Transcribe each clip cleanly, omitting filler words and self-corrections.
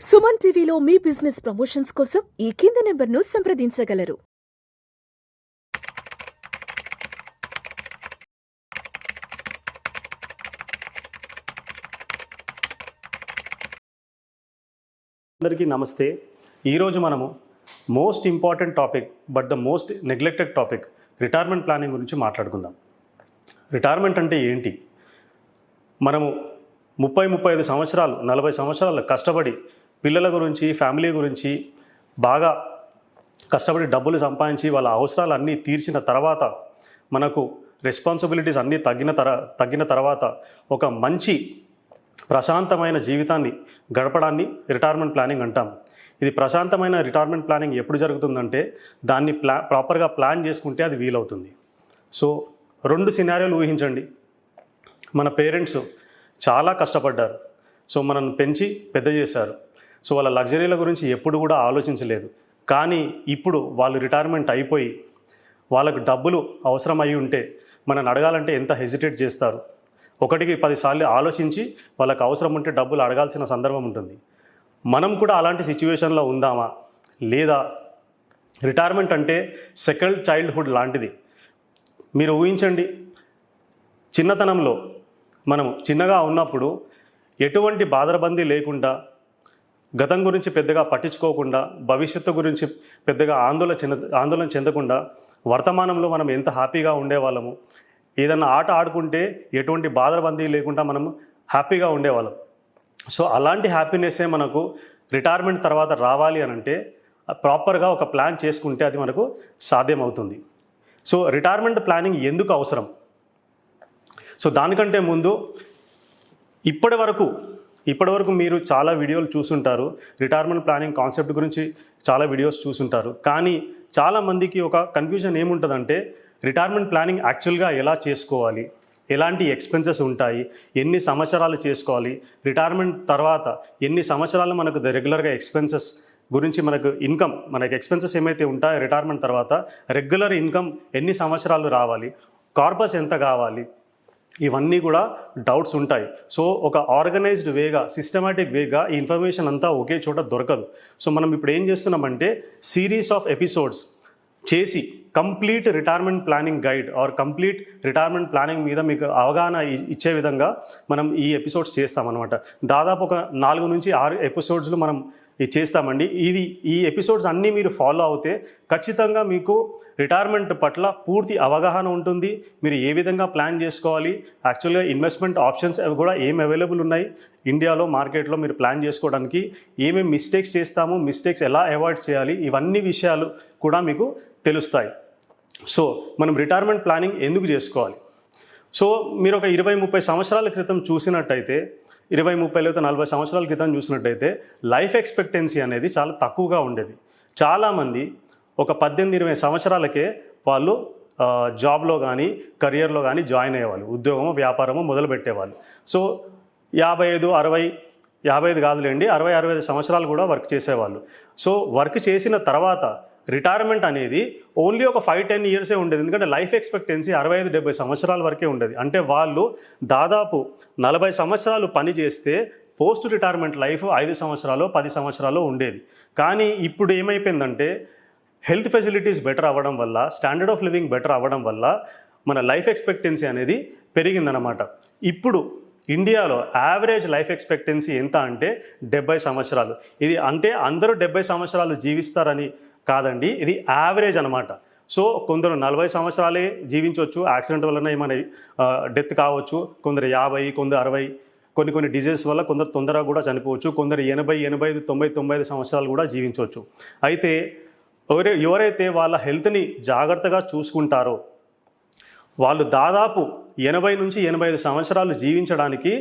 సుమన్ టీవీలో మీ business promotions కోసం ఈ కింది నెంబర్ను సంప్రదించగలరు. అందరికీ నమస్తే. ఈరోజు మనము most important topic but the most neglected topic retirement planning గురించి మాట్లాడుకుందాం. రిటైర్మెంట్ అంటే ఏంటి? మనము 30-35 సంవత్సరాలు 40 సంవత్సరాలు కష్టపడి పిల్లల గురించి ఫ్యామిలీ గురించి బాగా కష్టపడి డబ్బులు సంపాదించి వాళ్ళ అవసరాలు అన్నీ తీర్చిన తర్వాత మనకు రెస్పాన్సిబిలిటీస్ అన్నీ తగ్గిన తర్వాత ఒక మంచి ప్రశాంతమైన జీవితాన్ని గడపడాన్ని రిటైర్మెంట్ ప్లానింగ్ అంటాం. ఇది ప్రశాంతమైన రిటైర్మెంట్ ప్లానింగ్ ఎప్పుడు జరుగుతుందంటే దాన్ని ప్రాపర్గా ప్లాన్ చేసుకుంటే అది వీలవుతుంది. సో 2 సినారియోలు ఊహించండి. మన పేరెంట్స్ చాలా కష్టపడ్డారు. సో మనల్ని పెంచి పెద్ద చేశారు. సో వాళ్ళ లగ్జరీల గురించి ఎప్పుడు కూడా ఆలోచించలేదు. కానీ ఇప్పుడు వాళ్ళు రిటైర్మెంట్ అయిపోయి వాళ్ళకు డబ్బులు అవసరం అయి ఉంటే మనల్ని అడగాలంటే ఎంత హెసిటేట్ చేస్తారు. 1-10 సార్లు ఆలోచించి వాళ్ళకు అవసరం ఉంటే డబ్బులు అడగాల్సిన సందర్భం ఉంటుంది. మనం కూడా అలాంటి సిచ్యువేషన్లో ఉందామా? లేదా రిటైర్మెంట్ అంటే సెకండ్ చైల్డ్హుడ్ లాంటిది. మీరు ఊహించండి, చిన్నతనంలో మనం చిన్నగా ఉన్నప్పుడు ఎటువంటి బాధరబందీ లేకుండా, గతం గురించి పెద్దగా పట్టించుకోకుండా, భవిష్యత్తు గురించి పెద్దగా ఆందోళన చెందకుండా వర్తమానంలో మనం ఎంత హ్యాపీగా ఉండేవాళ్ళము. ఏదన్నా ఆట ఆడుకుంటే ఎటువంటి బాధరబందీ లేకుండా మనం హ్యాపీగా ఉండేవాళ్ళం. సో అలాంటి హ్యాపీనెస్సే మనకు రిటైర్మెంట్ తర్వాత రావాలి అని అంటే ప్రాపర్గా ఒక ప్లాన్ చేసుకుంటే అది మనకు సాధ్యమవుతుంది. సో రిటైర్మెంట్ ప్లానింగ్ ఎందుకు అవసరం? సో దానికంటే ముందు ఇప్పటి వరకు మీరు చాలా వీడియోలు చూసుంటారు. రిటైర్మెంట్ ప్లానింగ్ కాన్సెప్ట్ గురించి చాలా వీడియోస్ చూసుంటారు. కానీ చాలామందికి ఒక కన్ఫ్యూజన్ ఏముంటుందంటే రిటైర్మెంట్ ప్లానింగ్ యాక్చువల్గా ఎలా చేసుకోవాలి, ఎలాంటి ఎక్స్పెన్సెస్ ఉంటాయి, ఎన్ని సంవత్సరాలు చేసుకోవాలి, రిటైర్మెంట్ తర్వాత ఎన్ని సంవత్సరాలు మనకు రెగ్యులర్గా ఎక్స్పెన్సెస్ గురించి మనకు ఎక్స్పెన్సెస్ ఏమైతే ఉంటాయో రిటైర్మెంట్ తర్వాత రెగ్యులర్ ఇన్కమ్ ఎన్ని సంవత్సరాలు రావాలి, కార్పస్ ఎంత కావాలి, ఇవన్నీ కూడా డౌట్స్ ఉంటాయి. సో ఒక ఆర్గనైజ్డ్ వేగా సిస్టమాటిక్ వేగా ఈ ఇన్ఫర్మేషన్ అంతా ఒకే చోట దొరకదు. సో మనం ఇప్పుడు ఏం చేస్తున్నామంటే సిరీస్ ఆఫ్ ఎపిసోడ్స్ చేసి complete retirement planning guide or complete retirement planning మీద మీకు అవగాహన ఇచ్చే విధంగా మనం ఈ ఎపిసోడ్స్ చేస్తామన్నమాట. దాదాపు ఒక 4-6 ఎపిసోడ్స్లో మనం ఇది చేస్తామండి. ఈ ఎపిసోడ్స్ అన్నీ మీరు ఫాలో అవుతే ఖచ్చితంగా మీకు రిటైర్మెంట్ పట్ల పూర్తి అవగాహన ఉంటుంది. మీరు ఏ విధంగా ప్లాన్ చేసుకోవాలి, యాక్చువల్గా ఇన్వెస్ట్మెంట్ ఆప్షన్స్ కూడా ఏం అవైలబుల్ ఉన్నాయి ఇండియాలో మార్కెట్లో మీరు ప్లాన్ చేసుకోవడానికి, ఏమేమి మిస్టేక్స్ చేస్తాము, మిస్టేక్స్ ఎలా అవాయిడ్ చేయాలి, ఇవన్నీ విషయాలు కూడా మీకు తెలుస్తాయి. సో మనం రిటైర్మెంట్ ప్లానింగ్ ఎందుకు చేసుకోవాలి? సో మీరు ఒక 20-30 సంవత్సరాల క్రితం చూసినట్టయితే, 20-30 లేదా 40 సంవత్సరాల క్రితం చూసినట్టయితే లైఫ్ ఎక్స్పెక్టెన్సీ అనేది చాలా తక్కువగా ఉండేది. చాలామంది ఒక 18-20 సంవత్సరాలకే వాళ్ళు జాబ్లో కానీ కెరియర్లో కానీ జాయిన్ అయ్యేవాళ్ళు, ఉద్యోగమో వ్యాపారమో మొదలుపెట్టేవాళ్ళు. సో 55 కాదులేండి, 60-65 సంవత్సరాలు కూడా వర్క్ చేసేవాళ్ళు. సో వర్క్ చేసిన తర్వాత రిటైర్మెంట్ అనేది ఓన్లీ ఒక 5-10 ఇయర్సే ఉండేది. ఎందుకంటే లైఫ్ ఎక్స్పెక్టెన్సీ 65-70 సంవత్సరాల వరకే ఉండేది. అంటే వాళ్ళు దాదాపు 40 సంవత్సరాలు పని చేస్తే పోస్ట్ రిటైర్మెంట్ లైఫ్ 5 సంవత్సరాలు 10 సంవత్సరాలు ఉండేది. కానీ ఇప్పుడు ఏమైపోయిందంటే హెల్త్ ఫెసిలిటీస్ బెటర్ అవ్వడం వల్ల, స్టాండర్డ్ ఆఫ్ లివింగ్ బెటర్ అవ్వడం వల్ల మన లైఫ్ ఎక్స్పెక్టెన్సీ అనేది పెరిగిందనమాట. ఇప్పుడు ఇండియాలో యావరేజ్ లైఫ్ ఎక్స్పెక్టెన్సీ ఎంత అంటే 70 సంవత్సరాలు. ఇది అంటే అందరూ 70 సంవత్సరాలు జీవిస్తారని కాదండి, ఇది యావరేజ్ అనమాట. సో కొందరు 40 సంవత్సరాలే జీవించవచ్చు, యాక్సిడెంట్ వలన ఏమైనా డెత్ కావచ్చు, కొందరు 50, కొందరు 60, కొన్ని డిజీజెస్ వల్ల కొందరు తొందరగా కూడా చనిపోవచ్చు, కొందరు 80, 85, 90, 95 సంవత్సరాలు కూడా జీవించవచ్చు. అయితే ఎవరైతే వాళ్ళ హెల్త్ని జాగ్రత్తగా చూసుకుంటారో వాళ్ళు దాదాపు 80-85 సంవత్సరాలు జీవించడానికి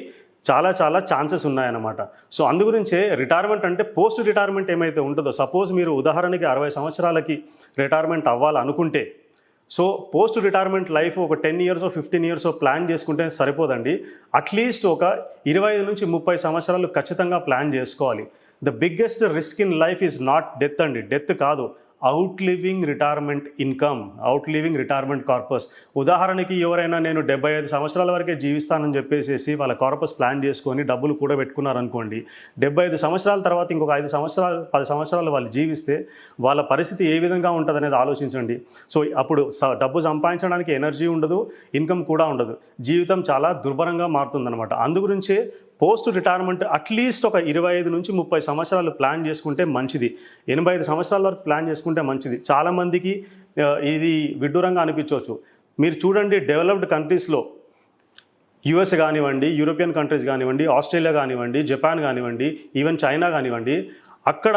చాలా ఛాన్సెస్ ఉన్నాయన్నమాట. సో అందుగురించే రిటైర్మెంట్ అంటే పోస్ట్ రిటైర్మెంట్ ఏమైతే ఉంటుందో, సపోజ్ మీరు ఉదాహరణకి 60 సంవత్సరాలకి రిటైర్మెంట్ అవ్వాలనుకుంటే, సో పోస్ట్ రిటైర్మెంట్ లైఫ్ ఒక 10 ఇయర్స్ 15 ఇయర్స్ ప్లాన్ చేసుకుంటే సరిపోదండి. అట్లీస్ట్ ఒక 25-30 సంవత్సరాలు ఖచ్చితంగా ప్లాన్ చేసుకోవాలి. The biggest risk in life is not death అండి, డెత్ కాదు, out living retirement income, out living retirement corpus. ఉదాహరణకి ఎవరైనా నేను 75 సంవత్సరాల వరకే జీవిస్తానని చెప్పేసి వాళ్ళ కార్పస్ ప్లాన్ చేసుకొని డబ్బులు కూడా పెట్టుకున్నారనుకోండి, 75 సంవత్సరాల తర్వాత ఇంకొక 5 సంవత్సరాలు 10 సంవత్సరాలు వాళ్ళు జీవిస్తే వాళ్ళ పరిస్థితి ఏ విధంగా ఉంటుంది అనేది ఆలోచించండి. సో అప్పుడు డబ్బు సంపాదించడానికి ఎనర్జీ ఉండదు, ఇన్కమ్ కూడా ఉండదు, జీవితం చాలా దుర్భరంగా మారుతుందన్నమాట. అందుగురించే పోస్ట్ రిటైర్మెంట్ అట్లీస్ట్ ఒక 25 నుంచి 30 సంవత్సరాలు ప్లాన్ చేసుకుంటే మంచిది. 85 సంవత్సరాల వరకు ప్లాన్ చేసుకుంటే మంచిది. చాలామందికి ఇది విడ్డూరంగా అనిపించవచ్చు. మీరు చూడండి, డెవలప్డ్ కంట్రీస్లో యుఎస్ కానివ్వండి, యూరోపియన్ కంట్రీస్ కానివ్వండి, ఆస్ట్రేలియా కానివ్వండి, జపాన్ కానివ్వండి, ఈవెన్ చైనా కానివ్వండి, అక్కడ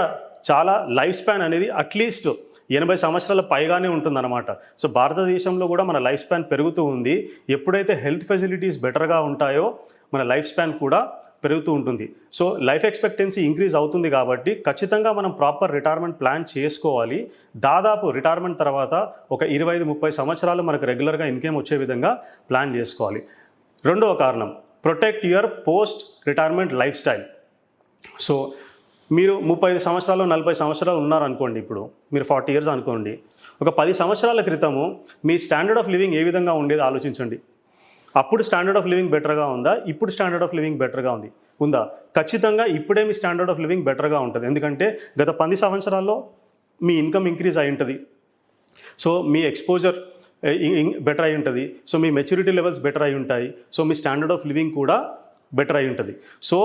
చాలా లైఫ్ స్పాన్ అనేది అట్లీస్ట్ 80 సంవత్సరాల పైగానే ఉంటుందన్నమాట. సో భారతదేశంలో కూడా మన లైఫ్ స్పాన్ పెరుగుతూ ఉంది. ఎప్పుడైతే హెల్త్ ఫెసిలిటీస్ బెటర్గా ఉంటాయో మన లైఫ్ స్పాన్ కూడా పెరుగుతూ ఉంటుంది. సో లైఫ్ ఎక్స్పెక్టెన్సీ ఇంక్రీజ్ అవుతుంది కాబట్టి ఖచ్చితంగా మనం ప్రాపర్ రిటైర్మెంట్ ప్లాన్ చేసుకోవాలి. దాదాపు రిటైర్మెంట్ తర్వాత ఒక 25-30 సంవత్సరాలు మనకు రెగ్యులర్గా ఇన్కమ్ వచ్చే విధంగా ప్లాన్ చేసుకోవాలి. రెండవ కారణం, protect your post retirement life style. So మీరు 35 సంవత్సరాలు 40 సంవత్సరాలు ఉన్నారనుకోండి, ఇప్పుడు మీరు 40 ఇయర్స్ అనుకోండి, ఒక 10 సంవత్సరాల క్రితము మీ స్టాండర్డ్ ఆఫ్ లివింగ్ ఏ విధంగా ఉండేది ఆలోచించండి. అప్పుడు స్టాండర్డ్ ఆఫ్ లివింగ్ బెటర్గా ఉందా, ఇప్పుడు స్టాండర్డ్ ఆఫ్ లివింగ్ బెటర్గా ఉందా? ఖచ్చితంగా ఇప్పుడే మీ స్టాండర్డ్ ఆఫ్ లివింగ్ బెటర్గా ఉంటుంది. ఎందుకంటే గత 10 సంవత్సరాల్లో మీ ఇన్కమ్ ఇంక్రీజ్ అయి ఉంటుంది. సో మీ ఎక్స్పోజర్ బెటర్ అయి ఉంటుంది. సో మీ మెచ్యూరిటీ లెవెల్స్ బెటర్ అయి ఉంటాయి. So me standard of living కూడా బెటర్ అయి ఉంటుంది. సో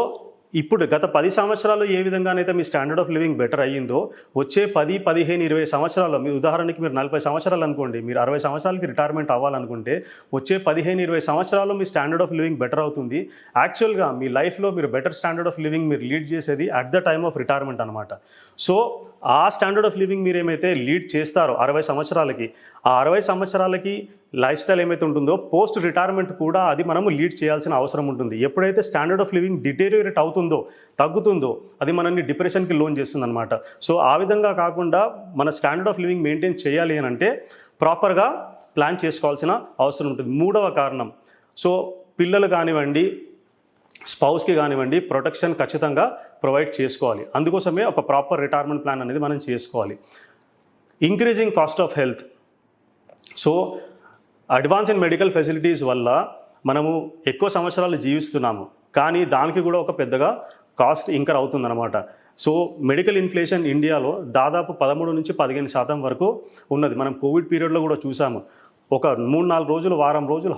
ఇప్పుడు గత 10 సంవత్సరాలు ఏ విధంగానైతే మీ స్టాండర్డ్ ఆఫ్ లివింగ్ బెటర్ అయ్యిందో, వచ్చే 10, 15, 20 సంవత్సరాల్లో, మీ ఉదాహరణకి మీరు 40 సంవత్సరాలు అనుకోండి, మీరు 60 సంవత్సరాలకి రిటైర్మెంట్ అవ్వాలనుకుంటే వచ్చే 15, 20 సంవత్సరాల్లో మీ స్టాండర్డ్ ఆఫ్ లివింగ్ బెటర్ అవుతుంది. యాక్చువల్గా మీ లైఫ్లో మీరు బెటర్ స్టాండర్డ్ ఆఫ్ లివింగ్ మీరు లీడ్ చేసేది at the time of retirement అనమాట. సో ఆ స్టాండర్డ్ ఆఫ్ లివింగ్ మీరు ఏమైతే లీడ్ చేస్తారో 60 సంవత్సరాలకి, ఆ 60 సంవత్సరాలకి లైఫ్ స్టైల్ ఏమైతే ఉంటుందో పోస్ట్ రిటైర్మెంట్ కూడా అది మనము లీడ్ చేయాల్సిన అవసరం ఉంటుంది. ఎప్పుడైతే స్టాండర్డ్ ఆఫ్ లివింగ్ డిటేరియేట్ అవుతుందో, తగ్గుతుందో, అది మనల్ని డిప్రెషన్కి లోన్ చేస్తుంది అనమాట. సో ఆ విధంగా కాకుండా మన స్టాండర్డ్ ఆఫ్ లివింగ్ మెయింటైన్ చేయాలి అని అంటే ప్రాపర్గా ప్లాన్ చేసుకోవాల్సిన అవసరం ఉంటుంది. మూడవ కారణం, సో పిల్లలు కానివ్వండి, స్పౌస్కి కానివ్వండి, ప్రొటెక్షన్ ఖచ్చితంగా ప్రొవైడ్ చేసుకోవాలి. అందుకోసమే ఒక ప్రాపర్ రిటైర్మెంట్ ప్లాన్ అనేది మనం చేసుకోవాలి. Increasing cost of health. So advance in medical facilities వల్ల మనము ఎక్కువ సంవత్సరాలు జీవిస్తున్నాము, కానీ దానికి కూడా ఒక పెద్దగా కాస్ట్ ఇంకర్ అవుతుందన్నమాట. సో మెడికల్ ఇన్ఫ్లేషన్ ఇండియాలో దాదాపు 13 నుంచి 15% వరకు ఉన్నది. మనం కోవిడ్ పీరియడ్లో కూడా చూసాము. ఒక 3-4 రోజులు, వారం రోజులు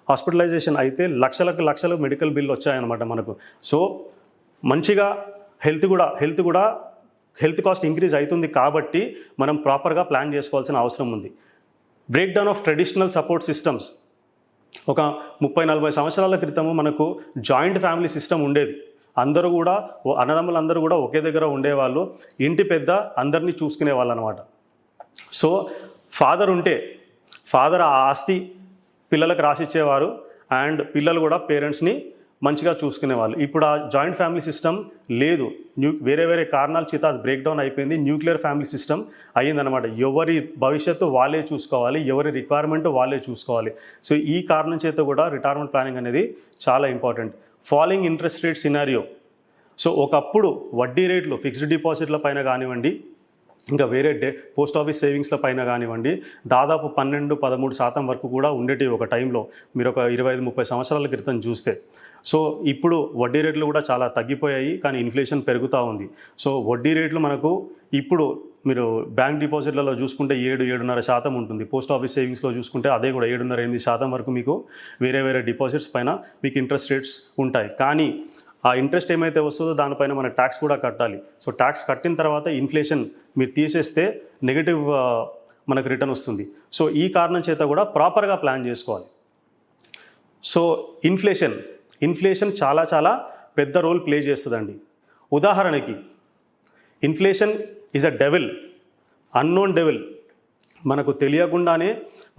హాస్పిటలైజేషన్ అయితే లక్షలకు మెడికల్ బిల్లు వచ్చాయన్నమాట మనకు. సో మంచిగా హెల్త్ కాస్ట్ ఇంక్రీజ్ అవుతుంది కాబట్టి మనం ప్రాపర్గా ప్లాన్ చేసుకోవాల్సిన అవసరం ఉంది. Break down of traditional support systems. ఒక 30-40 సంవత్సరాల క్రితము మనకు జాయింట్ ఫ్యామిలీ సిస్టమ్ ఉండేది. అందరూ కూడా, అన్నదమ్ములందరూ కూడా ఒకే దగ్గర ఉండేవాళ్ళు. ఇంటి పెద్ద అందరినీ చూసుకునే వాళ్ళు అనమాట. సో ఫాదర్ ఆ ఆస్తి పిల్లలకు రాసిచ్చేవారు అండ్ పిల్లలు కూడా పేరెంట్స్ని మంచిగా చూసుకునేవాళ్ళు. ఇప్పుడు ఆ జాయింట్ ఫ్యామిలీ సిస్టమ్ లేదు. వేరే కారణాల చేత అది బ్రేక్ డౌన్ అయిపోయింది. న్యూక్లియర్ ఫ్యామిలీ సిస్టమ్ అయ్యిందనమాట. ఎవరి భవిష్యత్తు వాళ్ళే చూసుకోవాలి, ఎవరి రిక్వైర్మెంట్ వాళ్ళే చూసుకోవాలి. సో ఈ కారణం చేత కూడా రిటైర్మెంట్ ప్లానింగ్ అనేది చాలా important. Following interest rate scenario. So ఒకప్పుడు వడ్డీ రేట్లు ఫిక్స్డ్ డిపాజిట్ల పైన కానివ్వండి, ఇంకా వేరే పోస్ట్ ఆఫీస్ సేవింగ్స్ల పైన కానివ్వండి, దాదాపు 12-13% వరకు కూడా ఉండేటివి ఒక టైంలో, మీరు ఒక 25-30 సంవత్సరాల క్రితం చూస్తే. సో ఇప్పుడు వడ్డీ రేట్లు కూడా చాలా తగ్గిపోయాయి, కానీ ఇన్ఫ్లేషన్ పెరుగుతూ ఉంది. సో వడ్డీ రేట్లు మనకు ఇప్పుడు మీరు బ్యాంక్ డిపాజిట్లలో చూసుకుంటే 7-7.5% ఉంటుంది. పోస్ట్ ఆఫీస్ సేవింగ్స్లో చూసుకుంటే అదే కూడా 7.5-8% వరకు మీకు వేరే డిపాజిట్స్ పైన మీకు ఇంట్రెస్ట్ రేట్స్ ఉంటాయి. కానీ ఆ ఇంట్రెస్ట్ ఏమైతే వస్తుందో దానిపైన మన ట్యాక్స్ కూడా కట్టాలి. సో ట్యాక్స్ కట్టిన తర్వాత ఇన్ఫ్లేషన్ మీరు తీసేస్తే నెగిటివ్ మనకు రిటర్న్ వస్తుంది. సో ఈ కారణం చేత కూడా ప్రాపర్గా ప్లాన్ చేసుకోవాలి. సో ఇన్ఫ్లేషన్ చాలా పెద్ద రోల్ ప్లే చేస్తుందండి. ఉదాహరణకి inflation is a devil, unknown devil. మనకు తెలియకుండానే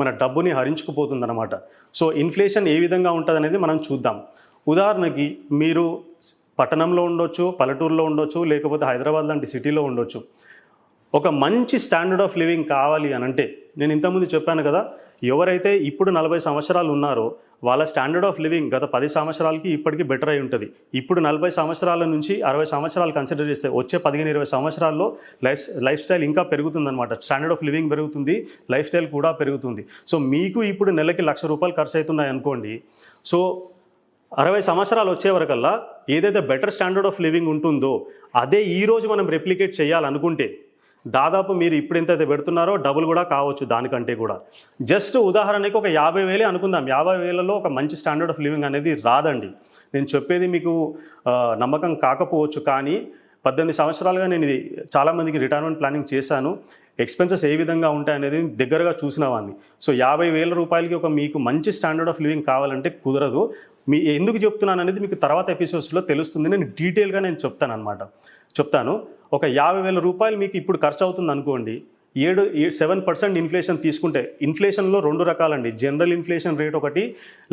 మన డబ్బుని హరించుకుపోతుందన్నమాట. సో ఇన్ఫ్లేషన్ ఏ విధంగా ఉంటుంది అనేది మనం చూద్దాం. ఉదాహరణకి మీరు పట్టణంలో ఉండొచ్చు, పల్లెటూరులో ఉండొచ్చు, లేకపోతే హైదరాబాద్ లాంటి సిటీలో ఉండొచ్చు. ఒక మంచి స్టాండర్డ్ ఆఫ్ లివింగ్ కావాలి అని అంటే, నేను ఇంతకుముందు చెప్పాను కదా, ఎవరైతే ఇప్పుడు 40 సంవత్సరాలు ఉన్నారో వాళ్ళ స్టాండర్డ్ ఆఫ్ లివింగ్ గత 10 సంవత్సరాలకి ఇప్పటికీ బెటర్ అయి ఉంటుంది. ఇప్పుడు 40 సంవత్సరాల నుంచి 60 సంవత్సరాలు కన్సిడర్ చేస్తే వచ్చే 15-20 సంవత్సరాల్లో లైఫ్ స్టైల్ ఇంకా పెరుగుతుందన్నమాట. స్టాండర్డ్ ఆఫ్ లివింగ్ పెరుగుతుంది, లైఫ్ స్టైల్ కూడా పెరుగుతుంది. సో మీకు ఇప్పుడు నెలకి ₹1,00,000 ఖర్చు అవుతున్నాయి అనుకోండి. సో 60 సంవత్సరాలు వచ్చే వరకల్లా ఏదైతే బెటర్ స్టాండర్డ్ ఆఫ్ లివింగ్ ఉంటుందో అదే ఈరోజు మనం రెప్లికేట్ చేయాలనుకుంటే దాదాపు మీరు ఇప్పుడు ఎంతైతే పెడుతున్నారో డబుల్ కూడా కావచ్చు, దానికంటే కూడా. జస్ట్ ఉదాహరణకి ఒక 50,000 అనుకుందాం. 50,000లో ఒక మంచి స్టాండర్డ్ ఆఫ్ లివింగ్ అనేది రాదండి. నేను చెప్పేది మీకు నమ్మకం కాకపోవచ్చు, కానీ 18 సంవత్సరాలుగా నేను ఇది చాలామందికి రిటైర్మెంట్ ప్లానింగ్ చేశాను. ఎక్స్పెన్సెస్ ఏ విధంగా ఉంటాయి అనేది దగ్గరగా చూసిన వాడిని. సో ₹50,000 ఒక మీకు మంచి స్టాండర్డ్ ఆఫ్ లివింగ్ కావాలంటే కుదరదు. ఎందుకు చెప్తున్నాను అనేది మీకు తర్వాత ఎపిసోడ్స్లో తెలుస్తుంది. నేను డీటెయిల్గా చెప్తాను. ఒక ₹50,000 మీకు ఇప్పుడు ఖర్చు అవుతుంది అనుకోండి. 7% ఇన్ఫ్లేషన్ తీసుకుంటే, ఇన్ఫ్లేషన్లో 2 రకాలండి. జనరల్ ఇన్ఫ్లేషన్ రేట్ ఒకటి,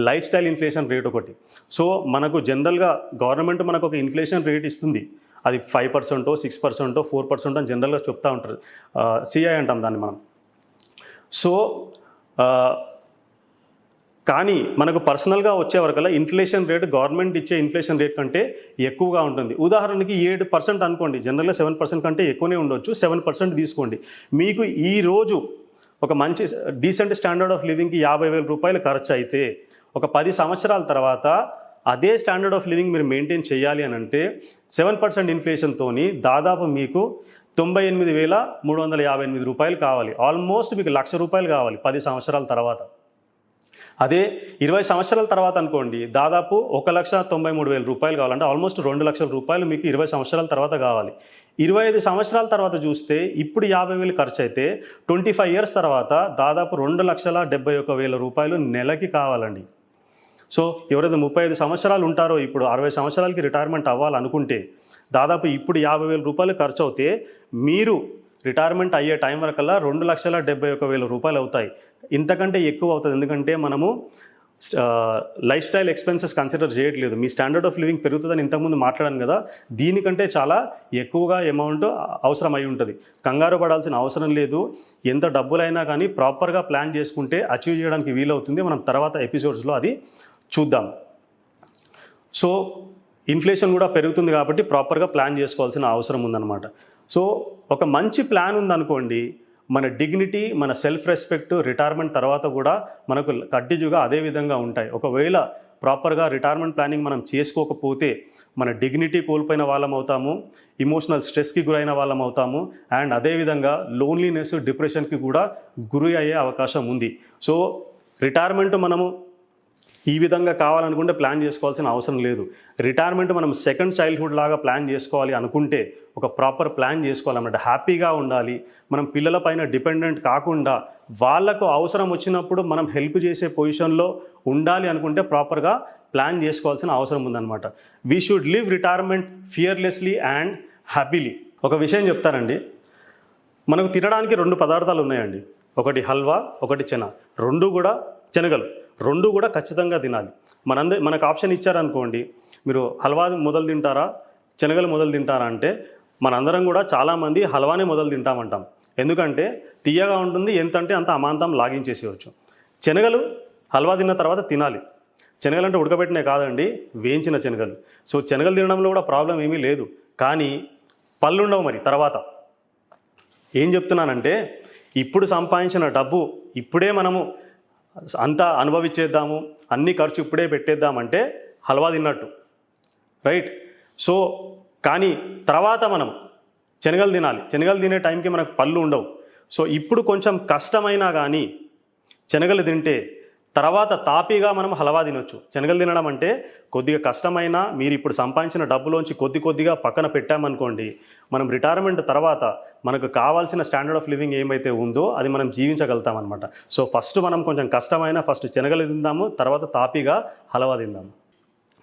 లైఫ్ స్టైల్ ఇన్ఫ్లేషన్ రేట్ ఒకటి. సో మనకు జనరల్గా గవర్నమెంట్ మనకు ఒక ఇన్ఫ్లేషన్ రేట్ ఇస్తుంది. అది 5%, 6%, 4% అని జనరల్గా చెప్తూ ఉంటారు. సిఐ అంటాం దాన్ని మనం. సో కానీ మనకు పర్సనల్గా వచ్చే వరకల్లా ఇన్ఫ్లేషన్ రేట్ గవర్నమెంట్ ఇచ్చే ఇన్ఫ్లేషన్ రేట్ కంటే ఎక్కువగా ఉంటుంది. ఉదాహరణకి 7% అనుకోండి, జనరల్గా 7% కంటే ఎక్కువనే ఉండొచ్చు. 7% తీసుకోండి. మీకు ఈరోజు ఒక మంచి డీసెంట్ స్టాండర్డ్ ఆఫ్ లివింగ్కి ₹50,000 ఖర్చు అయితే ఒక 10 సంవత్సరాల తర్వాత అదే స్టాండర్డ్ ఆఫ్ లివింగ్ మీరు మెయింటైన్ చేయాలి అని అంటే 7% ఇన్ఫ్లేషన్తో దాదాపు మీకు ₹98,358 కావాలి. ఆల్మోస్ట్ మీకు ₹1,00,000 కావాలి 10 సంవత్సరాల తర్వాత. అదే 20 సంవత్సరాల తర్వాత అనుకోండి, దాదాపు ₹1,93,000 కావాలంటే ఆల్మోస్ట్ ₹2,00,000 మీకు 20 సంవత్సరాల తర్వాత కావాలి. 25 సంవత్సరాల తర్వాత చూస్తే ఇప్పుడు 50,000 ఖర్చు అయితే 25 ఇయర్స్ తర్వాత దాదాపు ₹2,71,000 నెలకి కావాలండి. సో ఎవరైతే 35 సంవత్సరాలు ఉంటారో, ఇప్పుడు 60 సంవత్సరాలకి రిటైర్మెంట్ అవ్వాలనుకుంటే దాదాపు ఇప్పుడు ₹50,000 ఖర్చు అవుతే మీరు రిటైర్మెంట్ అయ్యే టైం వరకల్లా ₹2,71,000 అవుతాయి. ఇంతకంటే ఎక్కువ అవుతుంది. ఎందుకంటే మనము లైఫ్ స్టైల్ ఎక్స్పెన్సెస్ కన్సిడర్ చేయట్లేదు. మీ స్టాండర్డ్ ఆఫ్ లివింగ్ పెరుగుతుందని ఇంతకుముందు మాట్లాడాను కదా, దీనికంటే చాలా ఎక్కువగా అమౌంట్ అవసరం అయి ఉంటుంది. కంగారు పడాల్సిన అవసరం లేదు. ఎంత డబ్బులైనా కానీ ప్రాపర్గా ప్లాన్ చేసుకుంటే అచీవ్ చేయడానికి వీలవుతుంది. మనం తర్వాత ఎపిసోడ్స్లో అది చూద్దాం. సో ఇన్ఫ్లేషన్ కూడా పెరుగుతుంది కాబట్టి ప్రాపర్గా ప్లాన్ చేసుకోవాల్సిన అవసరం ఉందన్నమాట. సో ఒక మంచి ప్లాన్ ఉందనుకోండి, మన డిగ్నిటీ, మన సెల్ఫ్ రెస్పెక్ట్ రిటైర్మెంట్ తర్వాత కూడా మనకు కంటిన్యూగా అదే విధంగా ఉంటాయి. ఒకవేళ ప్రాపర్గా రిటైర్మెంట్ ప్లానింగ్ మనం చేసుకోకపోతే మన డిగ్నిటీ కోల్పోయిన వాళ్ళం అవుతాము, ఇమోషనల్ స్ట్రెస్కి గురైన వాళ్ళం అవుతాము, అండ్ అదేవిధంగా లోన్లీనెస్, డిప్రెషన్కి కూడా గురి అయ్యే అవకాశం ఉంది. సో రిటైర్మెంట్ మనము ఈ విధంగా కావాలనుకుంటే ప్లాన్ చేసుకోవాల్సిన అవసరం లేదు. రిటైర్మెంట్ మనం సెకండ్ చైల్డ్హుడ్ లాగా ప్లాన్ చేసుకోవాలి అనుకుంటే ఒక ప్రాపర్ ప్లాన్ చేసుకోవాలన్నమాట. హ్యాపీగా ఉండాలి. మనం పిల్లల పైన డిపెండెంట్ కాకుండా వాళ్ళకు అవసరం వచ్చినప్పుడు మనం హెల్ప్ చేసే పొజిషన్లో ఉండాలి అనుకుంటే ప్రాపర్గా ప్లాన్ చేసుకోవాల్సిన అవసరం ఉందన్నమాట. We should live retirement fearlessly and happily. ఒక విషయం చెప్తానండి, మనకు తినడానికి 2 పదార్థాలు ఉన్నాయండి. ఒకటి హల్వా, ఒకటి చెన. శనగలు రెండు కూడా ఖచ్చితంగా తినాలి. మనకు ఆప్షన్ ఇచ్చారనుకోండి, మీరు హల్వా మొదలు తింటారా, శనగలు మొదలు తింటారా అంటే మనందరం కూడా చాలామంది హల్వానే మొదలు తింటామంటాం. ఎందుకంటే తీయగా ఉంటుంది, ఎంతంటే అంత అమాంతం లాగించేసేయచ్చు. శనగలు హల్వా తిన్న తర్వాత తినాలి. శనగలు అంటే ఉడకబెట్టినే కాదండి, వేయించిన శనగలు. సో శనగలు తినడంలో కూడా ప్రాబ్లం ఏమీ లేదు, కానీ పళ్ళు ఉండవు. మరి తర్వాత ఏం చెప్తున్నానంటే, ఇప్పుడు సంపాదించిన డబ్బు ఇప్పుడే మనము అంతా అనుభవించేద్దాము, అన్ని ఖర్చు ఇప్పుడే పెట్టేద్దామంటే హల్వా తిన్నట్టు, రైట్? సో కానీ తర్వాత మనం శనగలు తినాలి. శనగలు తినే టైంకి మనకు పళ్ళు ఉండవు. సో ఇప్పుడు కొంచెం కష్టమైనా కానీ శనగలు తింటే తర్వాత తాపీగా మనం హల్వా తినొచ్చు. శనగలు తినడం అంటే కొద్దిగా కష్టమైనా మీరు ఇప్పుడు సంపాదించిన డబ్బులోంచి కొద్దిగా పక్కన పెట్టామనుకోండి, మనం రిటైర్మెంట్ తర్వాత మనకు కావాల్సిన స్టాండర్డ్ ఆఫ్ లివింగ్ ఏమైతే ఉందో అది మనం జీవించగలుగుతాం అనమాట. సో ఫస్ట్ మనం కొంచెం కష్టమైన ఫస్ట్ శనగలు తిందాము, తర్వాత తాపీగా హల్వా తిందాము.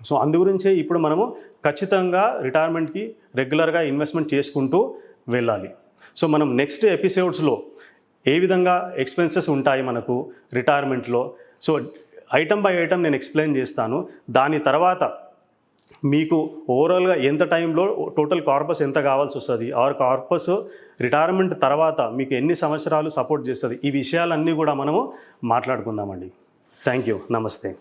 సో అందుగురించే ఇప్పుడు మనము ఖచ్చితంగా రిటైర్మెంట్కి రెగ్యులర్గా ఇన్వెస్ట్మెంట్ చేసుకుంటూ వెళ్ళాలి. సో మనం నెక్స్ట్ ఎపిసోడ్స్లో ఏ విధంగా ఎక్స్పెన్సెస్ ఉంటాయి మనకు రిటైర్మెంట్లో, సో ఐటమ్ బై ఐటమ్ నేను ఎక్స్ప్లెయిన్ చేస్తాను. దాని తర్వాత మీకు ఓవరాల్గా ఎంత టైంలో టోటల్ కార్పస్ ఎంత కావాల్సి వస్తుంది, ఆర్ కార్పస్ రిటైర్మెంట్ తర్వాత మీకు ఎన్ని సంవత్సరాలు సపోర్ట్ చేస్తుంది, ఈ విషయాలన్నీ కూడా మనము మాట్లాడుకుందామండి. Thank you. నమస్తే.